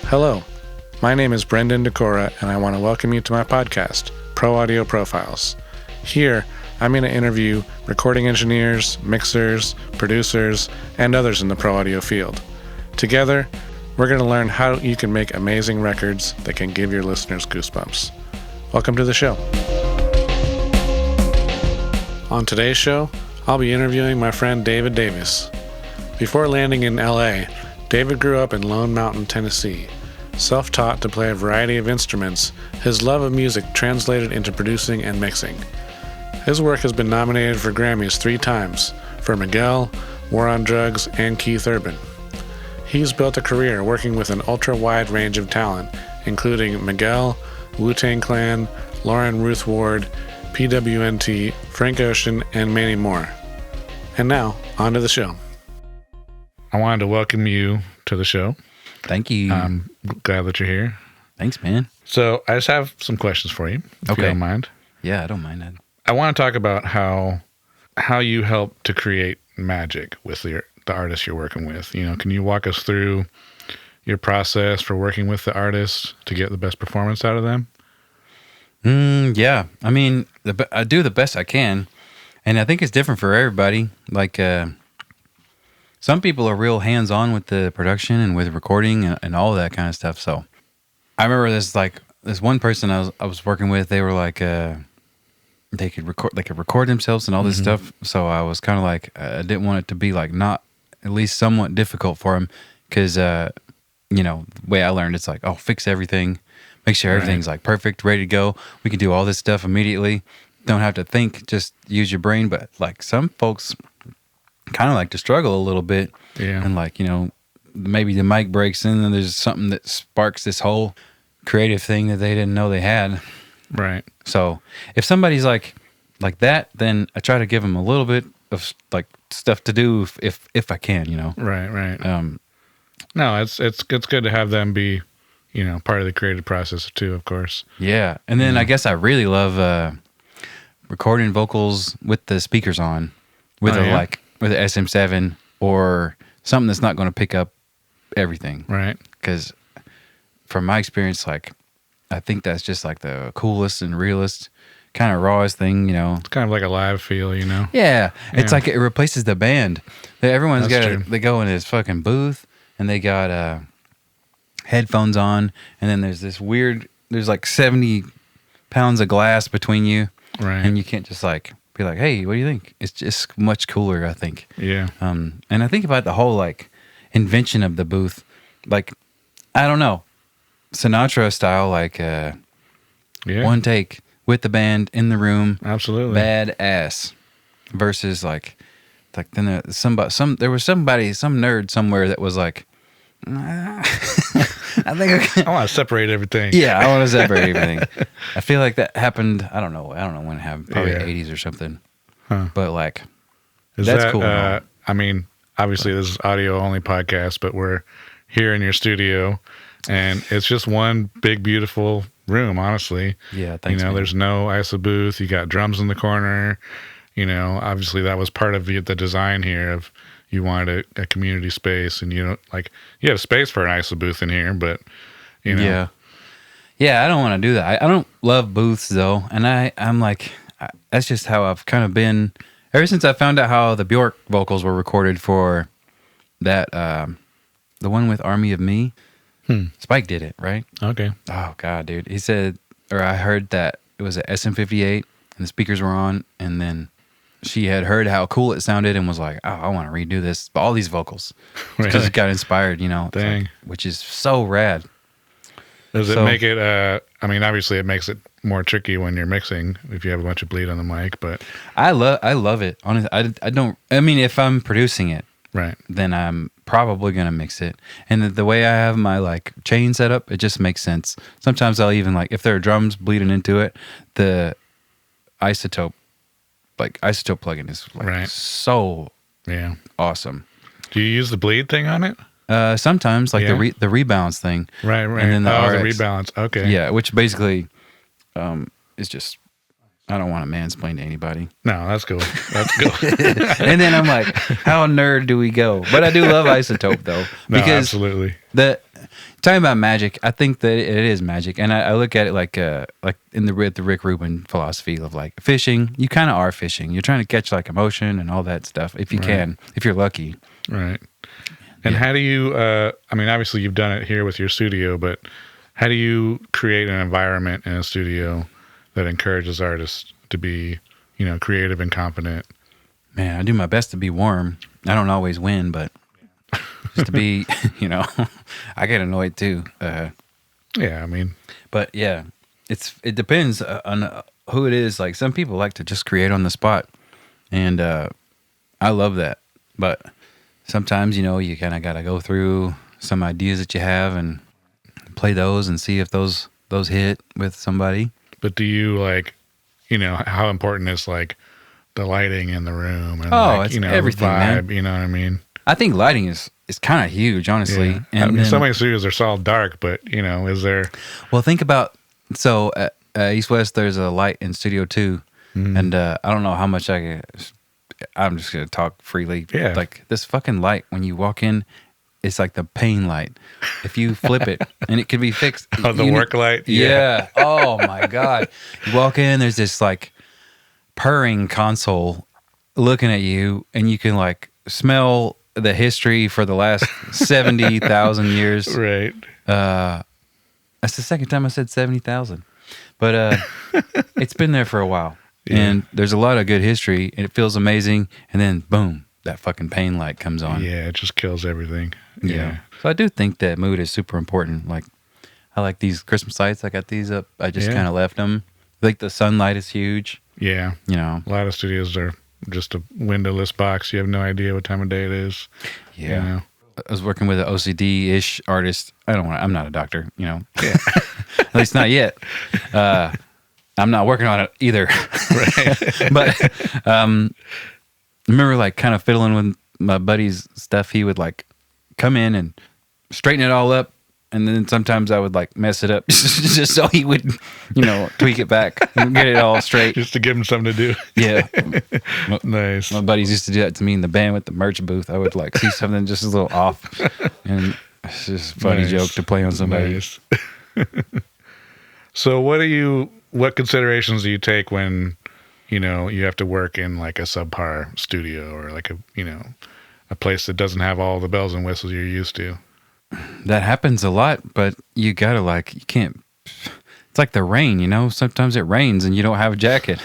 Hello, my name is Brendan Decora, and I want to welcome you to my podcast, Pro Audio Profiles. Here, I'm going to interview recording engineers, mixers, producers, and others in the pro audio field. Together, we're going to learn how you can make amazing records that can give your listeners goosebumps. Welcome to the show. On today's show, I'll be interviewing my friend David Davis. Before landing in LA, David grew up in Lone Mountain, Tennessee. Self-taught to play a variety of instruments, his love of music translated into producing and mixing. His work has been nominated for Grammys 3 times, for Miguel, War on Drugs, and Keith Urban. He's built a career working with an ultra-wide range of talent, including Miguel, Wu-Tang Clan, Lauren Ruth Ward, PWNT, Frank Ocean, and many more. And now, on to the show. I wanted to welcome you to the show. Thank you. I'm glad that you're here. Thanks, man. So I just have some questions for you, if you don't mind. Yeah, I don't mind that. I want to talk about how you help to create magic with the artists you're working with. You know, can you walk us through your process for working with the artists to get the best performance out of them? Yeah. I mean, I do the best I can, and I think it's different for everybody. Like, some people are real hands-on with the production and with recording and all that kind of stuff. So I remember this one person I was working with. They were like, they could record themselves and all this stuff. So I was kind of like, I didn't want it to be like not at least somewhat difficult for them, because you know, the way I learned, it's like, oh, fix everything, make sure everything's like perfect, ready to go. We can do all this stuff immediately. Don't have to think, just use your brain. But like some folks kind of like to struggle a little bit, and like, you know, maybe the mic breaks in and there's something that sparks this whole creative thing that they didn't know they had. Right. So if somebody's like that, then I try to give them a little bit of like stuff to do if I can, you know. Right. No, it's good to have them be, you know, part of the creative process too, of course. Yeah, and then I guess I really love recording vocals with the speakers on, with with an SM7 or something that's not going to pick up everything. Right. Because from my experience, like, I think that's just like the coolest and realest, kind of rawest thing, you know. It's kind of like a live feel, you know. Yeah. It's like it replaces the band. Everyone's That's got, they go in this fucking booth and they got headphones on, and then there's like 70 pounds of glass between you. Right. And you can't just like be like, hey, what do you think? It's just much cooler, I think. Yeah. And I think about the whole like invention of the booth. Like, I don't know, Sinatra style, like one take with the band in the room. Absolutely. Badass. Versus like then there was some nerd somewhere that was like, I think I want to separate everything. Yeah, I want to separate everything. I feel like that happened. I don't know when it happened. Probably the 80s or something. Huh. But like, that's cool. I mean, obviously this is audio only podcast, but we're here in your studio, and it's just one big beautiful room. Honestly, yeah. Thanks. You know, there's no ISO booth. You got drums in the corner. You know, obviously that was part of the design here of. You wanted a community space, and you have space for an ISO booth in here, but you know. Yeah, I don't want to do that. I don't love booths though, and I'm like, that's just how I've kind of been ever since I found out how the Bjork vocals were recorded for that the one with Army of Me. Spike did it, right? Okay. Oh God, dude, he said, or I heard that it was a SM58 and the speakers were on, and then she had heard how cool it sounded and was like, oh, I want to redo this. All these vocals. Because it got inspired, you know. Dang. Like, which is so rad. Does it make it, I mean, obviously it makes it more tricky when you're mixing if you have a bunch of bleed on the mic, but. I love it. Honestly, I mean, if I'm producing it, right, then I'm probably going to mix it. And the way I have my like chain set up, it just makes sense. Sometimes I'll even like, if there are drums bleeding into it, the isotope plugin is like so awesome. Do you use the bleed thing on it? Sometimes, like the rebalance thing. Right. And then the rebalance. Okay. Yeah, which basically is just, I don't want to mansplain to anybody. No, that's cool. That's cool. And then I'm like, how nerd do we go? But I do love isotope though. No, absolutely. Talking about magic, I think that it is magic, and I look at it like in the Rick Rubin philosophy of like fishing. You kind of are fishing. You're trying to catch like emotion and all that stuff if you can, if you're lucky. Right. And how do you? I mean, obviously you've done it here with your studio, but how do you create an environment in a studio that encourages artists to be, creative and confident? Man, I do my best to be warm. I don't always win, but just to be, I get annoyed too. Yeah, I mean, but yeah, it depends on who it is. Like some people like to just create on the spot, and I love that. But sometimes, you kind of got to go through some ideas that you have and play those and see if those hit with somebody. But do you how important is like the lighting in the room and it's everything, vibe, man. You know what I mean? I think lighting is kind of huge, honestly. Yeah. And I mean, so many studios are all dark, but is there? Well, think about at East West. There's a light in Studio 2, and I don't know how much I'm just gonna talk freely. Yeah. Like this fucking light when you walk in, it's like the pain light. If you flip it, and it can be fixed. Oh, the work light. Yeah. Oh my god. You walk in, there's this like purring console looking at you, and you can like smell the history for the last 70,000 years. Right. That's the second time I said 70,000, but it's been there for a while, and there's a lot of good history, and it feels amazing. And then boom, that fucking pain light comes on. Yeah, it just kills everything. Yeah. So I do think that mood is super important. Like I like these Christmas lights. I got these up. I just kind of left them. Like the sunlight is huge. Yeah. A lot of studios are just a windowless box. You have no idea what time of day it is. Yeah. I was working with an OCD-ish artist. I'm not a doctor, Yeah. At least not yet. I'm not working on it either. Right. But I remember like kind of fiddling with my buddy's stuff. He would like come in and straighten it all up. And then sometimes I would like mess it up just so he would, tweak it back and get it all straight. Just to give him something to do. Yeah. Nice. My buddies used to do that to me in the band with the merch booth. I would like see something just a little off. And it's just a funny joke to play on somebody. Nice. So what considerations do you take when, you have to work in like a subpar studio or like a place that doesn't have all the bells and whistles you're used to? That happens a lot, but you gotta you can't. It's like the rain, Sometimes it rains and you don't have a jacket,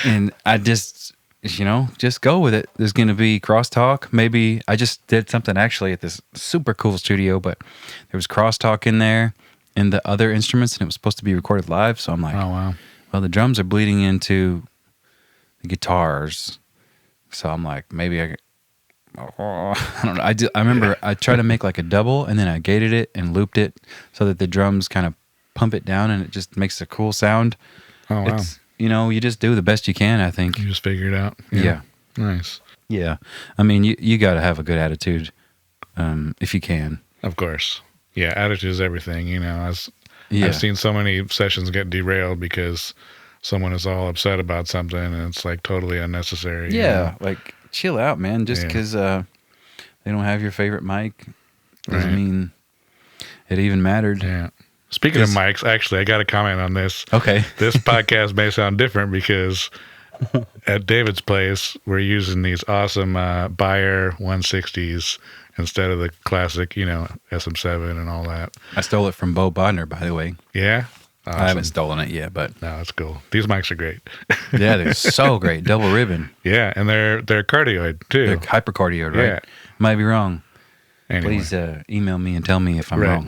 and I just go with it. There's gonna be crosstalk. Maybe I just did something actually at this super cool studio, but there was crosstalk in there and the other instruments, and it was supposed to be recorded live. So I'm like, oh wow. Well, the drums are bleeding into the guitars, so I'm like, maybe I don't know. I remember I tried to make like a double, and then I gated it and looped it so that the drums kind of pump it down, and it just makes a cool sound. Oh wow! It's, you just do the best you can. I think you just figure it out. Yeah. Nice. Yeah, I mean, you got to have a good attitude, if you can. Of course. Yeah, attitude is everything. I've seen so many sessions get derailed because someone is all upset about something, and it's like totally unnecessary. Yeah, like. Chill out, man. Just because they don't have your favorite mic doesn't mean it even mattered. Yeah. Speaking of mics, actually, I got a comment on this. Okay. This podcast may sound different because at David's place, we're using these awesome Bayer 160s instead of the classic, SM7 and all that. I stole it from Bo Bodner, by the way. Yeah? Awesome. I haven't stolen it yet, but no, that's cool. These mics are great. Yeah, they're so great. Double ribbon. Yeah, and they're cardioid too. They're hypercardioid, right? Yeah. Might be wrong. Anyway. Please email me and tell me if I'm wrong.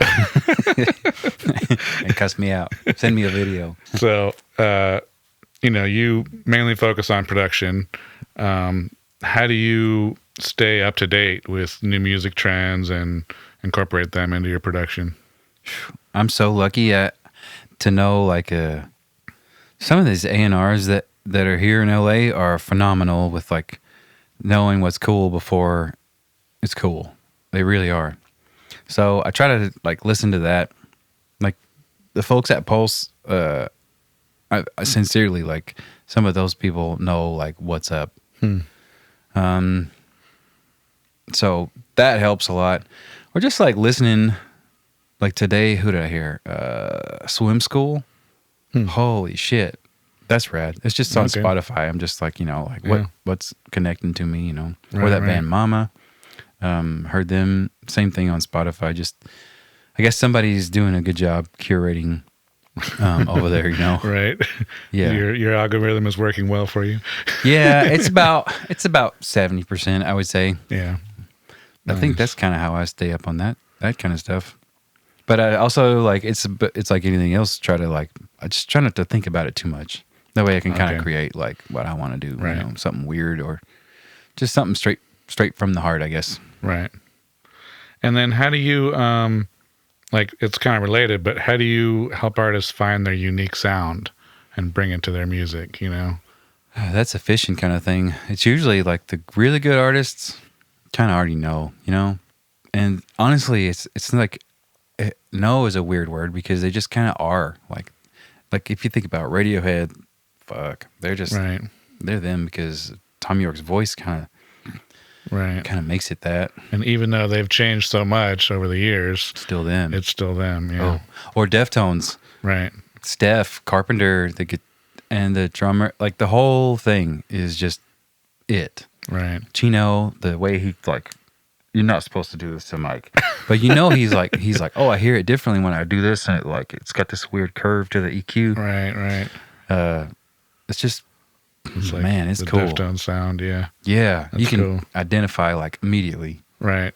And cuss me out. Send me a video. So, you mainly focus on production. How do you stay up to date with new music trends and incorporate them into your production? I'm so lucky to know like some of these A&Rs that are here in LA are phenomenal with like knowing what's cool before it's cool. They really are. So I try to like listen to that. Like the folks at Pulse, I sincerely like some of those people know like what's up. So that helps a lot. Or just like listening like today, who did I hear? Swim School. Holy shit. That's rad. It's just on Okay. Spotify. I'm just like, like Yeah. what's connecting to me, or Right, that right. band Mama. Heard them, same thing on Spotify. Just, I guess somebody's doing a good job curating over there, Right. Yeah. Your algorithm is working well for you. Yeah, it's about 70%, I would say. Yeah. I think that's kind of how I stay up on that kind of stuff. But I also like it's like anything else. I just try not to think about it too much. That way I can kind of create like what I want to do. Right. Something weird or just something straight from the heart, I guess. Right. And then how do you like it's kind of related, but how do you help artists find their unique sound and bring it to their music? That's a fishing kind of thing. It's usually like the really good artists kind of already know, And honestly, it's like know is a weird word because they just kind of are. Like if you think about Radiohead, fuck, they're just they're them because Tom York's voice kind of makes it that. And even though they've changed so much over the years, Still them. it's still them. Yeah. Or Deftones. Right. Steph Carpenter, and the drummer, like the whole thing is just it. Right. Chino, the way he like, you're not supposed to do this to Mike, but he's like, oh, I hear it differently when I do this, and it's got this weird curve to the EQ. Right. It's just, It's like man, it's the cool. Deftones sound. Yeah. Yeah, That's you can cool. identify like immediately. Right.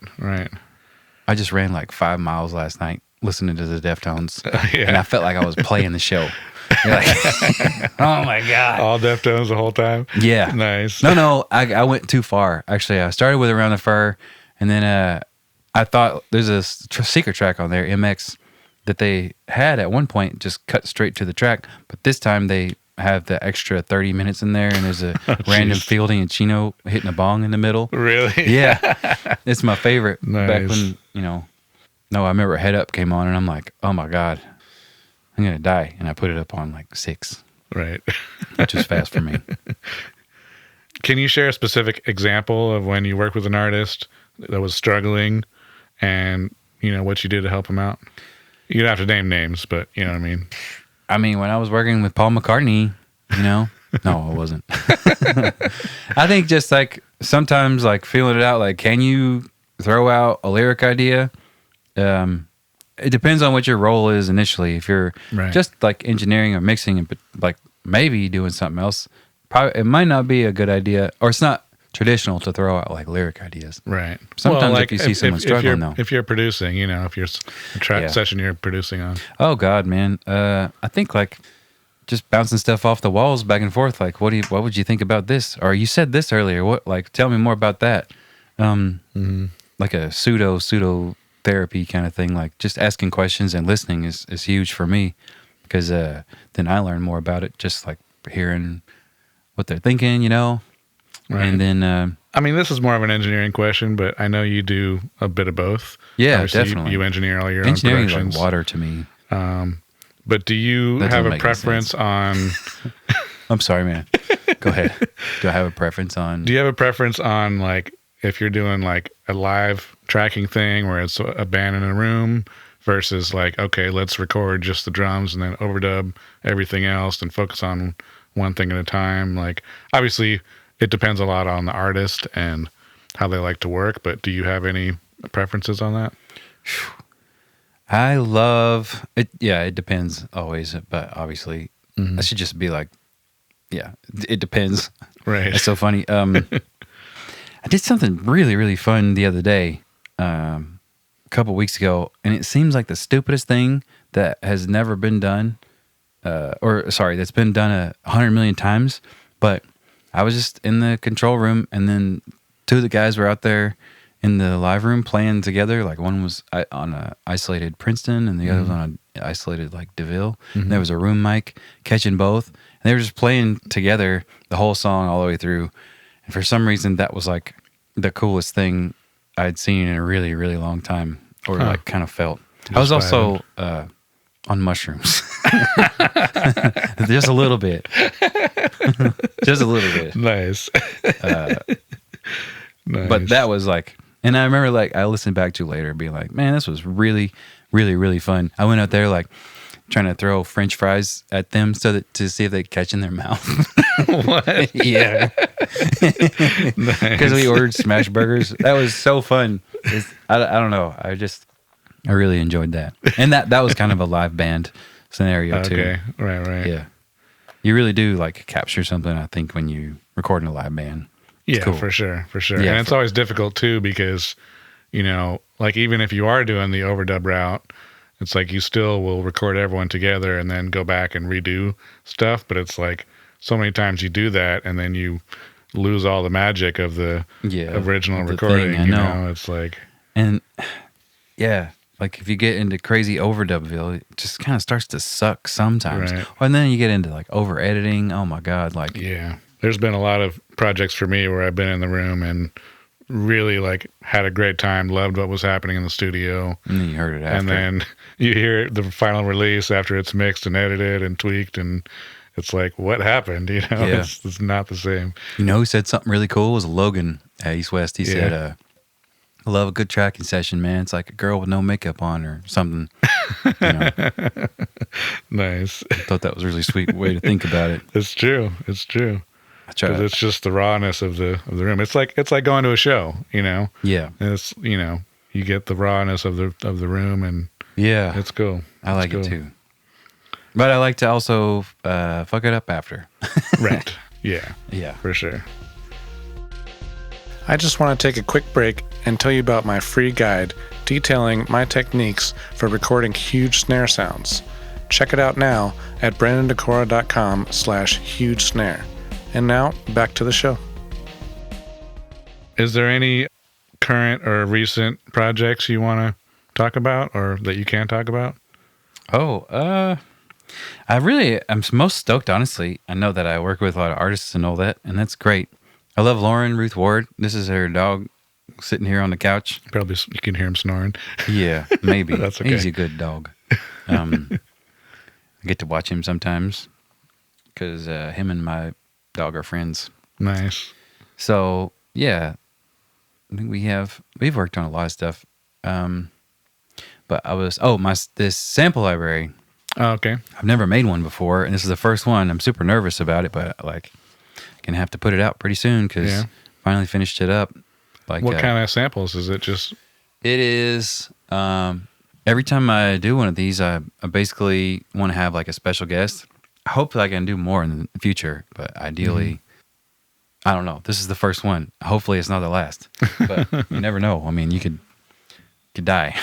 I just ran like 5 miles last night listening to the Deftones, Yeah. and I felt like I was playing the show. You're like, oh my god. All Deftones the whole time. Yeah. Nice. No, I went too far. Actually, I started with Around the Fur, and then I thought there's a secret track on there, MX, that they had at one point just cut straight to the track, but this time they have the extra 30 minutes in there, and there's a random Fielding and Chino hitting a bong in the middle. Really? Yeah. It's my favorite. Nice. Back when, no, I remember Head Up came on, and I'm like, oh my God, I'm going to die. And I put it up on like 6. Right. Which is fast for me. Can you share a specific example of when you worked with an artist that was struggling and, what you did to help them out? You don't have to name names, but you know what I mean? I mean, when I was working with Paul McCartney, no, I wasn't. I think just like sometimes like feeling it out, like, can you throw out a lyric idea? It depends on what your role is initially. If you're just like engineering or mixing, but like maybe doing something else, probably it might not be a good idea, or it's not traditional to throw out like lyric ideas. Right. Sometimes if you see someone struggling, though. If you're producing, if you're a track session you're producing on. Oh God, man. I think like just bouncing stuff off the walls back and forth. Like, what would you think about this? Or you said this earlier. What? Like, tell me more about that. Like a pseudo therapy kind of thing. Like just asking questions and listening is huge for me because then I learn more about it. Just like hearing what they're thinking, Right. And then, I mean, this is more of an engineering question, but I know you do a bit of both. Yeah, Obviously, definitely. You engineer all your engineering own is productions. like water to me. But do you That have doesn't a make any preference on? I'm sorry, man. Go ahead. Do I have a preference on? Do you have a preference on like if you're doing like a live tracking thing where it's a band in a room versus like, okay, let's record just the drums and then overdub everything else and focus on one thing at a time? Like, obviously, it depends a lot on the artist and how they like to work, but do you have any preferences on that? I love it. Yeah, it depends always, but obviously, I should just be like, yeah, it depends. Right. It's so funny. I did something really, really fun the other day, a couple weeks ago, and it seems like the stupidest thing that has never been done, that's been done 100 million times, but I was just in the control room, and then 2 of the guys were out there in the live room playing together. Like one was on a isolated Princeton, and the other was on an isolated like DeVille. And there was a room mic catching both, and they were just playing together the whole song all the way through. And for some reason, that was like the coolest thing I'd seen in a really, really long time, or like kind of felt. I was also on mushrooms. Just a little bit. Just a little bit. Nice. Nice. But that was like And I remember like I listened back to later being like, man, this was really, really, really fun. I went out there like trying to throw French fries at them so that to see if they catch in their mouth. What? Yeah. Because we ordered smash burgers. That was so fun. I don't know. I really enjoyed that. And that was kind of a live band scenario too. Okay. Right. Yeah. You really do like capture something, I think, when you record in a live band. It's Yeah, cool. for sure. Yeah, and it's always difficult too because, like even if you are doing the overdub route, it's like you still will record everyone together and then go back and redo stuff. But it's like so many times you do that and then you lose all the magic of the original the recording. thing, I know. It's like, And yeah, like if you get into crazy overdubville, it just kind of starts to suck sometimes. Right. And then you get into like over editing. Oh my God. Like, yeah, there's been a lot of projects for me where I've been in the room and really like had a great time, loved what was happening in the studio. and then you heard it after. And then you hear the final release after it's mixed and edited and tweaked, and it's like, what happened? Yeah. It's not the same. You know who said something really cool was Logan at East West. He said, I love a good tracking session, man. It's like a girl with no makeup on or something. Nice. I thought that was a really sweet way to think about it. It's true. I try. Because it's just the rawness of the room. It's like going to a show, Yeah. And it's you get the rawness of the room, and Yeah. it's cool. I like it too. But I like to also fuck it up after. Right. Yeah. Yeah. For sure. I just want to take a quick break and tell you about my free guide detailing my techniques for recording huge snare sounds. Check it out now at brandondecora.com/huge snare. And now back to the show. Is there any current or recent projects you want to talk about or that you can talk about? I'm most stoked, honestly. I know that I work with a lot of artists and all that, and that's great. I love Lauren Ruth Ward. This is her dog sitting here on the couch. Probably you can hear him snoring. Yeah, maybe. That's okay. He's a good dog. I get to watch him sometimes because him and my dog are friends. Nice. So, yeah, I think we've worked on a lot of stuff. But this sample library. Oh, okay. I've never made one before, and this is the first one. I'm super nervous about it, but like, gonna have to put it out pretty soon because finally finished it up. Like, what kind of samples is it? Just it is. Every time I do one of these, I basically want to have like a special guest. I hope that I can do more in the future, but ideally, I don't know. This is the first one. Hopefully, it's not the last. But you never know. I mean, you could die.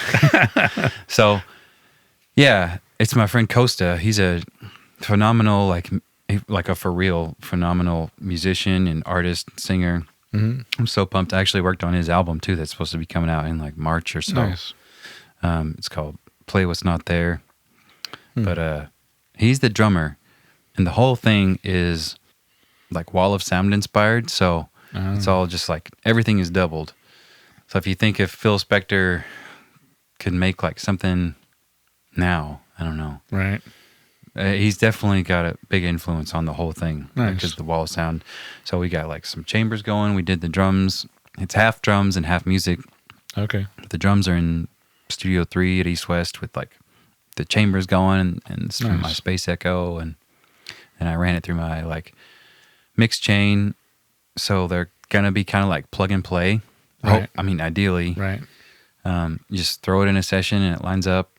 So, yeah, it's my friend Costa. He's a phenomenal, like a for real phenomenal musician and artist, singer. Mm-hmm. I'm so pumped. I actually worked on his album too. That's supposed to be coming out in like March or so. nice. It's called Play What's Not There. But he's the drummer, and the whole thing is like Wall of Sound inspired. So it's all just like everything is doubled. So if Phil Spector could make like something now, I don't know. Right. He's definitely got a big influence on the whole thing. Nice. Because the Wall of Sound. So we got like some chambers going. We did the drums. It's half drums and half music. Okay. The drums are in Studio 3 at East West with like the chambers going and some my Space Echo, and I ran it through my like mix chain. So they're gonna be kind of like plug and play. Right. I mean, ideally, Right. you just throw it in a session and it lines up,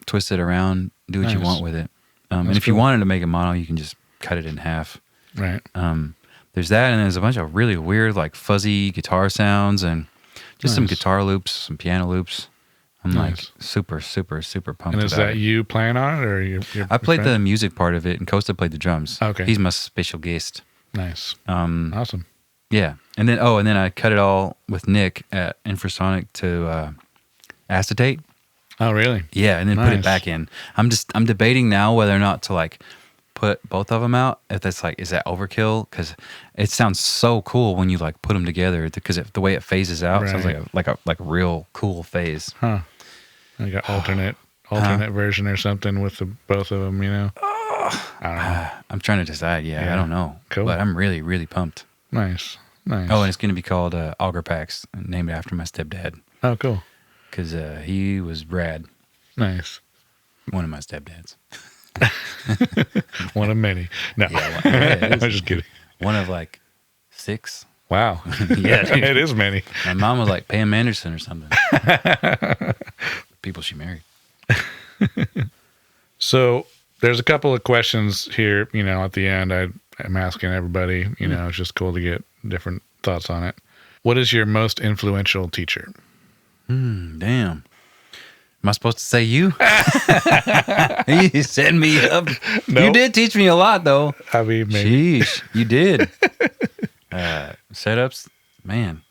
twist it around, do what you Nice. want with it. And if you cool. wanted to make a mono, you can just cut it in half. Right. There's that, and there's a bunch of really weird, like fuzzy guitar sounds and just some Nice. guitar loops, some piano loops. I'm like Nice. super, super, super pumped And is about that it. you playing on it, or I played the friend? music part of it, and Costa played the drums. Okay. He's my special guest. Nice. Awesome. Yeah, and then I cut it all with Nick at Infrasonic to acetate. Oh, really? Yeah, and then put it Nice. back in. I'm debating now whether or not to like put both of them out. If that's like, is that overkill? Because it sounds so cool when you like put them together. Because the way it phases out sounds like a real cool phase. Huh. Like an alternate version or something with both of them. I don't know. I'm trying to decide. Yeah, I don't know. Cool. But I'm really, really pumped. Nice. Nice. Oh, and it's going to be called Auger Pax, named after my stepdad. Oh, cool. Because he was rad. Nice. One of my stepdads. One of many. No. Yeah, I'm just kidding. One of like 6. Wow. Yeah, dude. It is many. My mom was like Pam Anderson or something. People she married. So there's a couple of questions here, at the end. I'm asking everybody, it's just cool to get different thoughts on it. What is your most influential teacher? Damn. Am I supposed to say you? You set me up. No. You did teach me a lot, though. I mean, maybe. Sheesh, you did. Setups, man.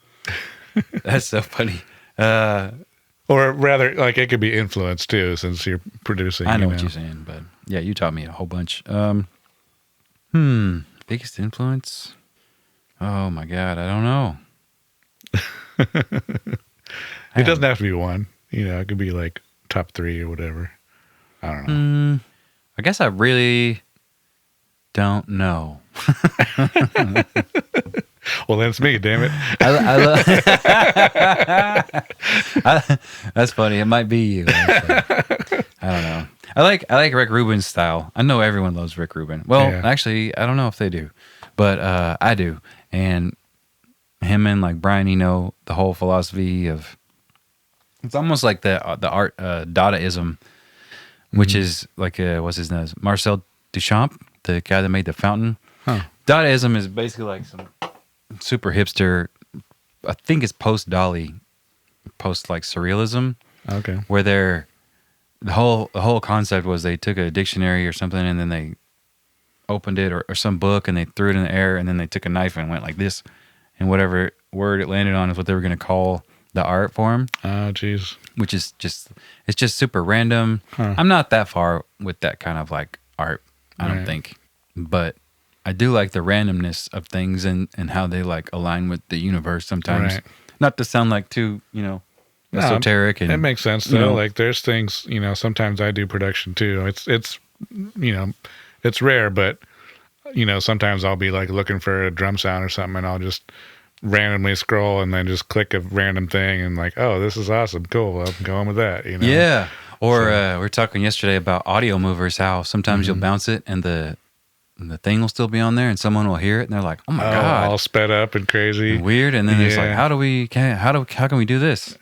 That's so funny. Or rather, like, it could be influence, too, since you're producing. I know what you're saying, but yeah, you taught me a whole bunch. Biggest influence? Oh, my God, I don't know. It doesn't have to be one. It could be like top 3 or whatever. I don't know. I guess I really don't know. Well, then it's me, damn it. That's funny. It might be you. Actually. I don't know. I like Rick Rubin's style. I know everyone loves Rick Rubin. Well, actually, I don't know if they do, but I do. And him and like Brian Eno, the whole philosophy of it's almost like the art Dadaism, which is like what's his name? Marcel Duchamp, the guy that made the fountain. Huh. Dadaism is basically like some super hipster. I think it's post Dali, post like surrealism. Okay. Where the whole concept was they took a dictionary or something and then they opened it or some book and they threw it in the air and then they took a knife and went like this, and whatever word it landed on is what they were going to call the art form. Oh, geez. Which is just super random. Huh. I'm not that far with that kind of like art, I don't think. But I do like the randomness of things and how they like align with the universe sometimes. Right. Not to sound like too, esoteric. And it makes sense though. Like there's things, sometimes I do production too. It's it's rare, but sometimes I'll be like looking for a drum sound or something and I'll just randomly scroll and then just click a random thing and like, oh, this is awesome. Cool. I'm going with that, Yeah. Or we were talking yesterday about audio movers, how sometimes you'll bounce it and the thing will still be on there and someone will hear it and they're like, oh my God. All sped up and crazy. And weird. And then it's like, how can we do this?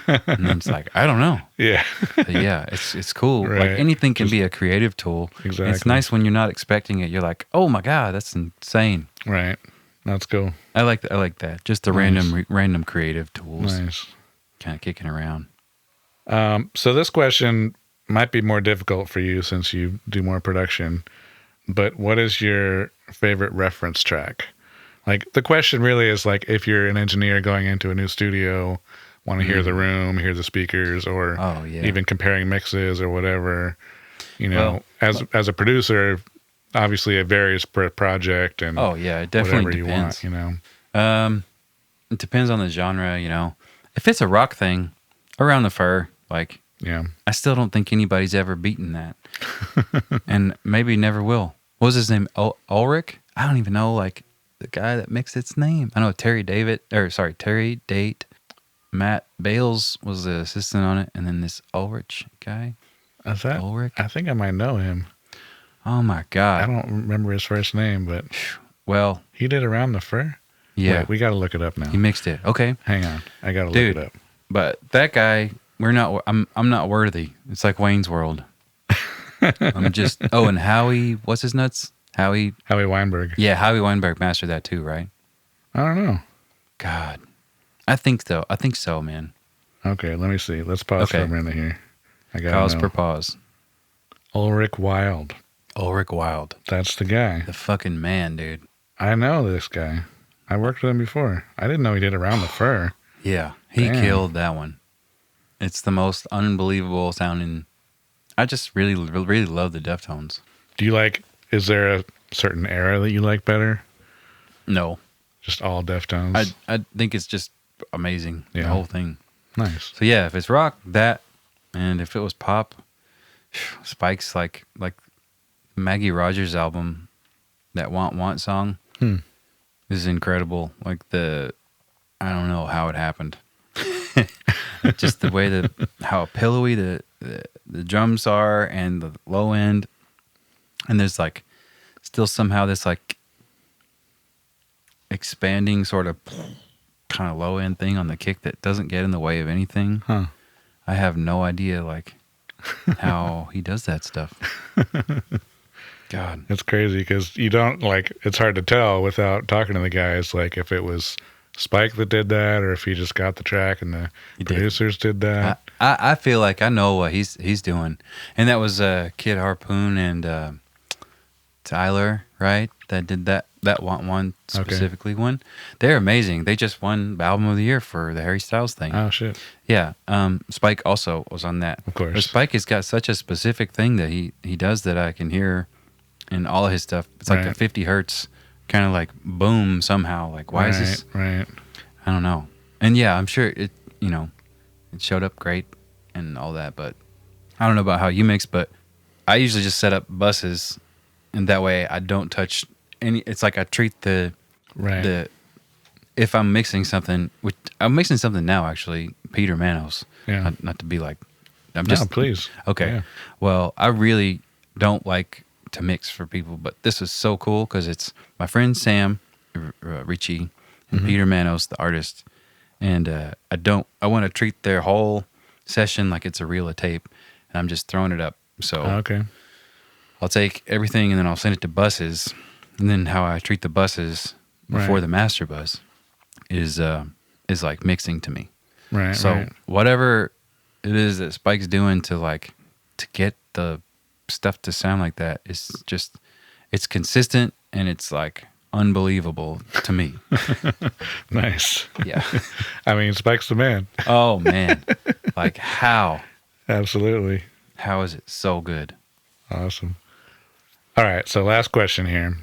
And then it's like, I don't know. Yeah. But yeah, it's cool. Right. Like anything can be a creative tool. Exactly. It's nice when you're not expecting it. You're like, oh my God, that's insane. Right. That's cool. I like that. Just the random creative tools. Nice. Kind of kicking around. So this question might be more difficult for you since you do more production, but what is your favorite reference track? Like the question really is like, if you're an engineer going into a new studio, want to hear the room, hear the speakers, or even comparing mixes or whatever, as a producer, obviously it varies per project and it definitely depends. You want, it depends on the genre, If it's a rock thing, Around the Fur, like, I still don't think anybody's ever beaten that. And maybe never will. What was his name? Ulrich? I don't even know, like, the guy that mixed its name. I know Terry Date. Matt Bales was the assistant on it, and then this Ulrich guy. Is that Ulrich? I think I might know him. Oh my God. I don't remember his first name, but he did Around the Fur? Yeah. Wait, we got to look it up now. He mixed it. Okay. Hang on. I got to look it up. But that guy, I'm not worthy. It's like Wayne's World. I'm just, and Howie, what's his nuts? Howie Weinberg. Yeah, Howie Weinberg mastered that too, right? I don't know. God. I think so, man. Okay, let me see. Let's pause for a minute here. I got Pause per pause. Ulrich Wild. That's the guy. The fucking man, dude. I know this guy. I worked with him before. I didn't know he did Around the Fur. Yeah, he killed that one. It's the most unbelievable sounding. I just really, really love the Deftones. Is there a certain era that you like better? No. Just all Deftones? I think it's just amazing, the whole thing. Nice. So yeah, if it's rock, that, and if it was pop, Spike's like Maggie Rogers' album, that Want Want song. is incredible. Like I don't know how it happened. Just the way how pillowy the drums are and the low end, and there's like still somehow this like expanding sort of kind of low end thing on the kick that doesn't get in the way of anything. Huh. I have no idea like how he does that stuff. God, it's crazy because you don't like. It's hard to tell without talking to the guys. Like if it was Spike that did that, or if he just got the track and the producers did that. I feel like I know what he's doing, and that was Kid Harpoon and Tyler, right? That did that one specifically. Okay. One, they're amazing. They just won Album of the Year for the Harry Styles thing. Oh shit! Yeah, Spike also was on that. Of course, but Spike has got such a specific thing that he does that I can hear in all of his stuff. It's like a 50 hertz kind of like boom somehow. Like why is this? Right. I don't know. And yeah, I'm sure it showed up great and all that, but I don't know about how you mix, but I usually just set up buses, and that way I don't touch any. It's like I treat the if I'm mixing something, which I'm mixing something now actually, Peter Manos. Yeah. Not to be like, please. Okay. Yeah. Well, I really don't like to mix for people, but this is so cool because it's my friend Sam Ricci and Peter Manos, the artist, and I want to treat their whole session like it's a reel of tape, and I'm just throwing it up. So I'll take everything and then I'll send it to buses, and then how I treat the buses before the master bus is like mixing to me. Right. So whatever it is that Spike's doing to get the stuff to sound like that is just, it's consistent and it's like unbelievable to me. Nice. Yeah. I mean, Spike's the man. Oh man. Like how? Absolutely. How is it so good? Awesome. All right. So last question here.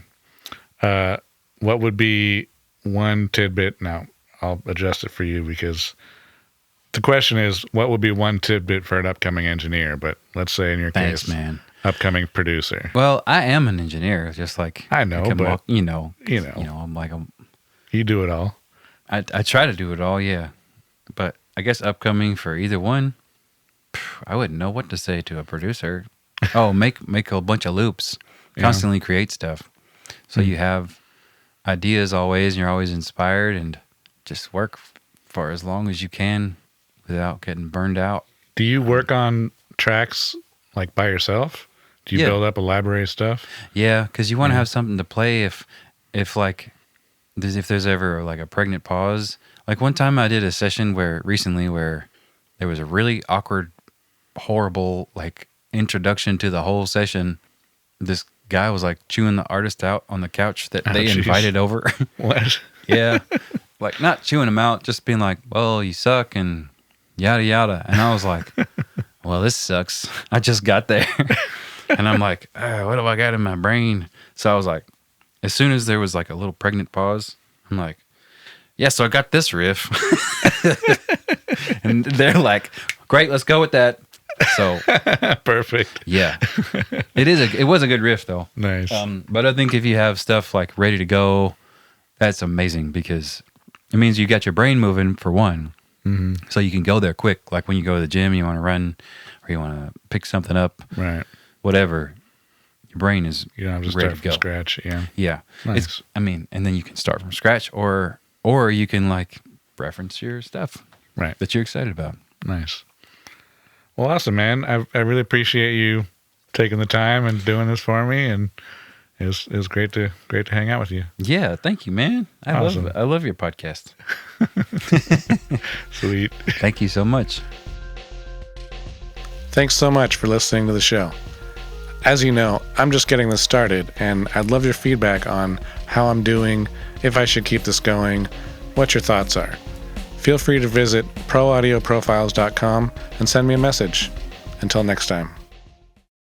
What would be one tidbit? Now I'll adjust it for you because the question is, what would be one tidbit for an upcoming engineer? But let's say in your case, man, upcoming producer. Well, I am an engineer, just like I know, but I'm like you do it all. I try to do it all, yeah. But I guess upcoming for either one, I wouldn't know what to say to a producer. Oh, make a bunch of loops, constantly create stuff, so you have ideas always, and you're always inspired, and just work for as long as you can without getting burned out. Do you work on tracks like by yourself? Do you build up a library of stuff? Yeah, because you want to have something to play if there's ever like a pregnant pause. Like one time I did a session where there was a really awkward, horrible like introduction to the whole session. This guy was like chewing the artist out on the couch that they invited over. What? Yeah. Like not chewing him out, just being like, well, you suck and yada yada. And I was like, well, this sucks. I just got there. And I'm like, what do I got in my brain? So I was like, as soon as there was like a little pregnant pause, I'm like, yeah, so I got this riff. And they're like, great, let's go with that. So perfect. Yeah. It was a good riff though. Nice. But I think if you have stuff like ready to go, that's amazing because it means you got your brain moving for one. Mm-hmm. So you can go there quick. Like when you go to the gym, you want to run or you want to pick something up. Right. Whatever. Your brain is ready to go. From scratch. Yeah. Yeah. Nice. And then you can start from scratch or you can like reference your stuff. Right. That you're excited about. Nice. Well, awesome, man. I really appreciate you taking the time and doing this for me, and it was great to hang out with you. Yeah, thank you, man. I love your podcast. Sweet. Thank you so much. Thanks so much for listening to the show. As you know, I'm just getting this started, and I'd love your feedback on how I'm doing, if I should keep this going, what your thoughts are. Feel free to visit proaudioprofiles.com and send me a message. Until next time.